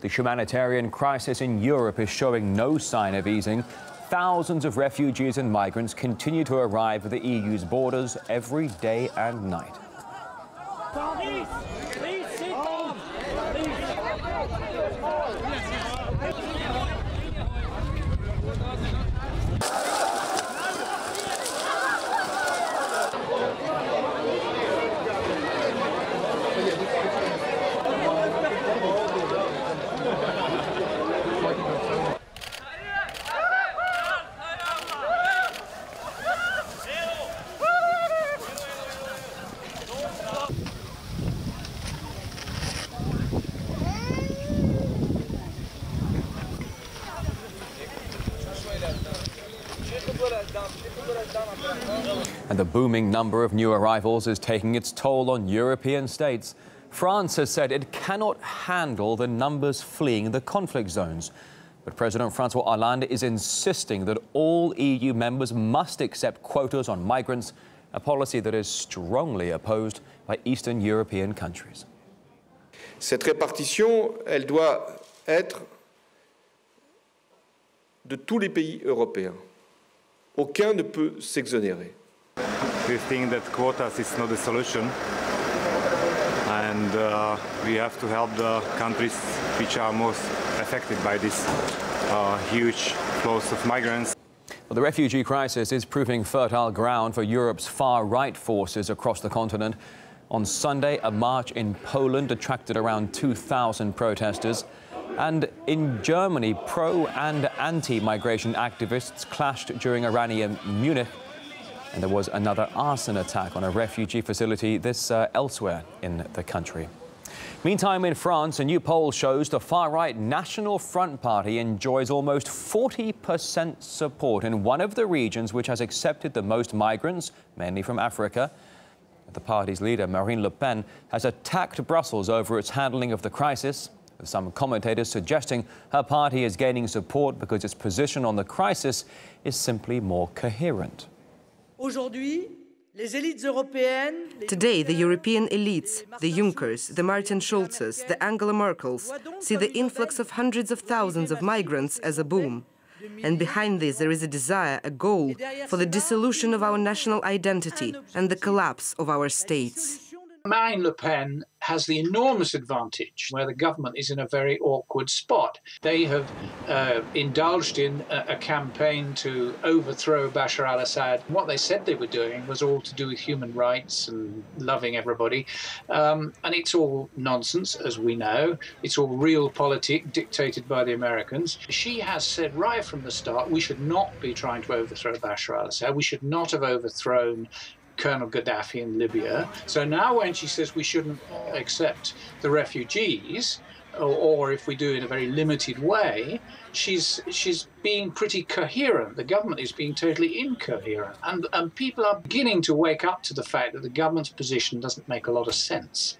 The humanitarian crisis in Europe is showing no sign of easing. Thousands of refugees and migrants continue to arrive at the EU's borders every day and night. Please sit down. And the booming number of new arrivals is taking its toll on European states. France has said it cannot handle the numbers fleeing the conflict zones. But President François Hollande is insisting that all EU members must accept quotas on migrants, a policy that is strongly opposed by Eastern European countries. Cette répartition, elle doit être de tous les pays européens. Aucun ne peut s'exonérer. We think that quotas is not a solution, and we have to help the countries which are most affected by this huge flows of migrants. Well, the refugee crisis is proving fertile ground for Europe's far-right forces across the continent. On Sunday, a march in Poland attracted around 2,000 protesters. And in Germany, pro- and anti-migration activists clashed during a rally in Munich. And there was another arson attack on a refugee facility, this elsewhere in the country. Meantime, in France, a new poll shows the far-right National Front Party enjoys almost 40% support in one of the regions which has accepted the most migrants, mainly from Africa. The party's leader, Marine Le Pen, has attacked Brussels over its handling of the crisis, with some commentators suggesting her party is gaining support because its position on the crisis is simply more coherent. Today, the European elites, the Junckers, the Martin Schulzes, the Angela Merkels, see the influx of hundreds of thousands of migrants as a boom. And behind this, there is a desire, a goal for the dissolution of our national identity and the collapse of our states. Marine Le Pen has the enormous advantage where the government is in a very awkward spot. They have indulged in a campaign to overthrow Bashar al-Assad. What they said they were doing was all to do with human rights and loving everybody. And it's all nonsense, as we know. It's all realpolitik dictated by the Americans. She has said right from the start, we should not be trying to overthrow Bashar al-Assad. We should not have overthrown Colonel Gaddafi in Libya. So now when she says we shouldn't accept the refugees, or if we do it in a very limited way, she's being pretty coherent. The government is being totally incoherent. And people are beginning to wake up to the fact that the government's position doesn't make a lot of sense.